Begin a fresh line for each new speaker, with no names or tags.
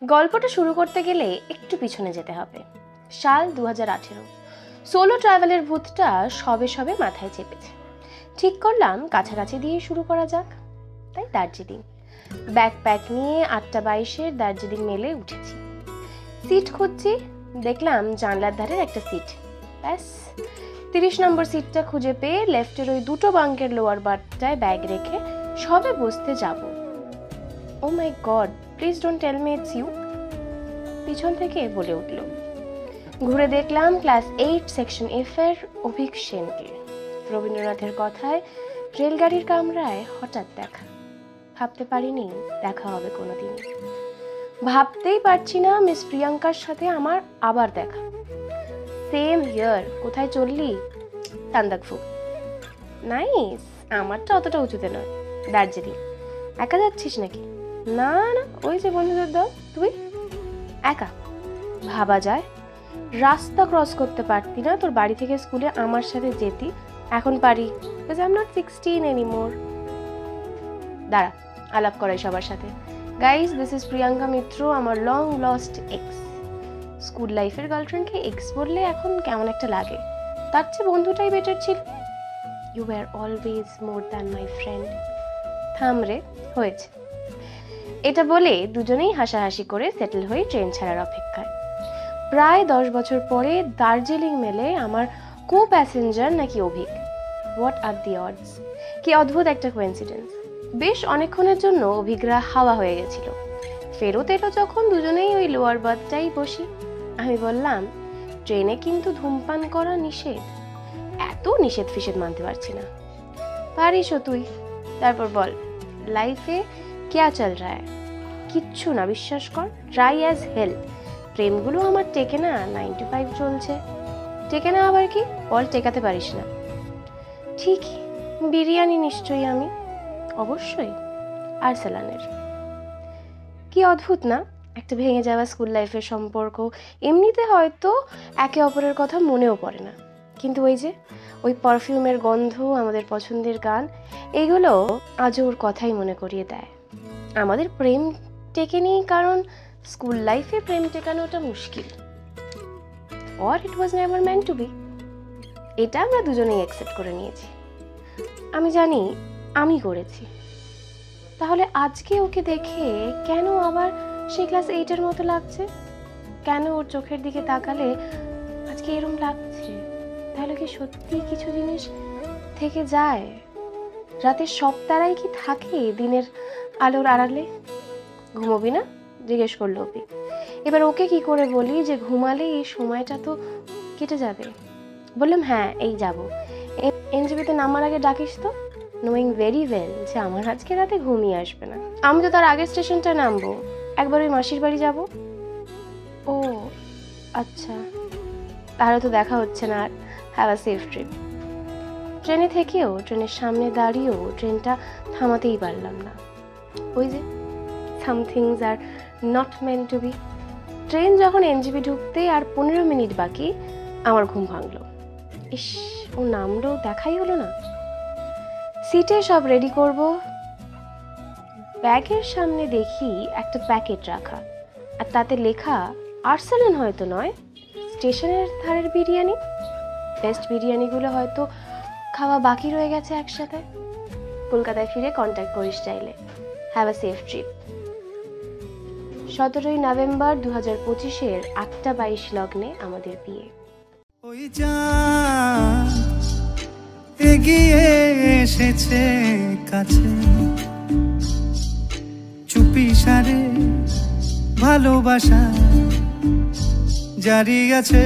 গল্পটা শুরু করতে গেলে একটু পিছনে যেতে হবে। সাল 2018। সোলো ট্রাভেলের ভূতটা সবে সবে মাথায় চেপেছে। ঠিক করলাম কাছাকাছি দিয়ে শুরু করা যাক। তাই দার্জিলিং ব্যাকপ্যাক নিয়ে 8:22 দার্জিলিং মেলে উঠেছি। সিট খুঁজছি, দেখলাম জানলার ধারের একটা সিট। ব্যাস 30 নম্বর সিটটা খুঁজে পেয়ে লেফটের ওই দুটো বাঙ্কের লোয়ার বার্থটায় ব্যাগ রেখে সবে বসতে যাব। Oh my god, please don't tell me it's you, পিছন থেকে বলে উঠল। ঘুরে দেখলাম ক্লাস 8 সেকশন এফ এর অভিক সেনকে। রবীন্দ্রনাথের কথায় রেলগাড়ির কামরায় হঠাৎ দেখা। ভাবতে পারিনি দেখা হবে কোনোদিন। ভাবতেই পারছি না মিস প্রিয়াঙ্কার সাথে আমার আবার দেখা। Same here. কোথায় চললি? তান্দাকফু। নাইস, আমারটা অতটা উঁচুতে নয়। দার্জিলিং। একা যাচ্ছিস নাকি? না না, ওই যে বন্ধুদের দল। তুই? একা? ভাবা যায়, রাস্তা ক্রস করতে পারতি না তোর বাড়ি থেকে স্কুলে আমার সাথে যেতি। এখন পারি, because I am not 16 anymore. দাঁড়া, আলাপ করাই সবার সাথে। গাইস, দিস ইজ প্রিয়াঙ্কা মিত্র, আমার লং লস্ট এক্স। স্কুল লাইফের গার্লফ্রেন্ডকে এক্স বললে এখন কেমন একটা লাগে, তার চেয়ে বন্ধুটাই বেটার ছিল। You were always more than my friend. থামরে, হয়েছে। এটা বলে দুজনেই হাসাহাসি করে সেটেল হয়ে ট্রেন ছাড়ার অপেক্ষায়। প্রায় 10 বছর পরে দার্জিলিং মেলে আমার কো প্যাসেঞ্জার নাকি Abhik. What are the odds! কি অদ্ভুত একটা কোইন্সিডেন্স। বেশ অনেকক্ষণের জন্য অভিকরা হাওয়া হয়ে গেছিল। ফেরত এলো যখন দুজনেই ওই লোয়ার বার্থটাই বসি। আমি বললাম, ট্রেনে কিন্তু ধূমপান করা নিষেধ। এত নিষেধ ফিষেধ মানতে পারছি না। পারিসও তুই। তারপর বল, লাইফে ক্যা চল রা হ্যায়? কিচ্ছু না, বিশ্বাস কর। ট্রাই অ্যাজ হেল। প্রেমগুলো আমার টেকে না, 9 to 5 চলছে। টেকে না আবার কি? বল, টেকাতে পারিস না। ঠিক, বিরিয়ানি নিশ্চয়ই আমি। অবশ্যই, আর্সেলানের। কি অদ্ভুত না, একটা ভেঙে যাওয়া স্কুল লাইফের সম্পর্ক এমনিতে হয়তো একে অপরের কথা মনেও পড়ে না, কিন্তু ওই যে ওই পারফিউমের গন্ধ, আমাদের পছন্দের গান, এগুলো আজও ওর কথাই মনে করিয়ে দেয়। আমাদের প্রেম টেকেনি কারণ স্কুল লাইফে প্রেম টেকানোটা মুশকিল। Or it was never meant to be. এটা আমরা দুজনেই অ্যাকসেপ্ট করে নিয়েছি। আমি জানি আমি করেছি। তাহলে আজকে ওকে দেখে কেন আবার সেই ক্লাস 8-এর মতো লাগছে? কেন ওর চোখের দিকে তাকালে আজকে এরম লাগছে? তাহলে কি সত্যি কিছু জিনিস থেকে যায়? রাতের সব তারাই কি থাকে দিনের আলোর আড়ালে? ঘুমোবি না? জিজ্ঞেস করলো অপি। এবার ওকে কি করে বলি যে ঘুমালে এই সময়টা তো কেটে যাবে। বললাম, হ্যাঁ, এই যাবো। এনজিবিতে নামার আগে ডাকিস তো, নোয়িং ভেরি ওয়েল যে আমার আজকে রাতে ঘুমিয়ে আসবে না। আমি তো তার আগের স্টেশনটা নামবো, একবার ওই মাসির বাড়ি যাব। ও আচ্ছা, তাহলে তো দেখা হচ্ছে না আর। Have a safe trip. ট্রেনে থেকেও, ট্রেনের সামনে দাঁড়িয়েও ট্রেনটা থামাতেই পারলাম না। ওই যে some things are not meant to be. Train যখন এনজিবি ঢুকতে আর 15 মিনিট বাকি, আমার ঘুম ভাঙলো। ইস, ও নামলো, দেখাই হলো না। সিটে সব রেডি করব, ব্যাগের সামনে দেখি একটা প্যাকেট রাখা, আর তাতে লেখা আর্সেলান হয়তো নয়, স্টেশনের ধারের বিরিয়ানি। বেস্ট বিরিয়ানিগুলো হয়তো খাওয়া বাকি রয়ে গেছে একসাথে। কলকাতায় ফিরে কন্ট্যাক্ট করিস চাইলে। Have a safe trip. 17 November 2025 8:22 লগ্নে আমাদের বিয়ে।
ওই চাঁদ এগিয়ে এসেছে কাছে, চুপি সারে ভালোবাসা জারি আছে।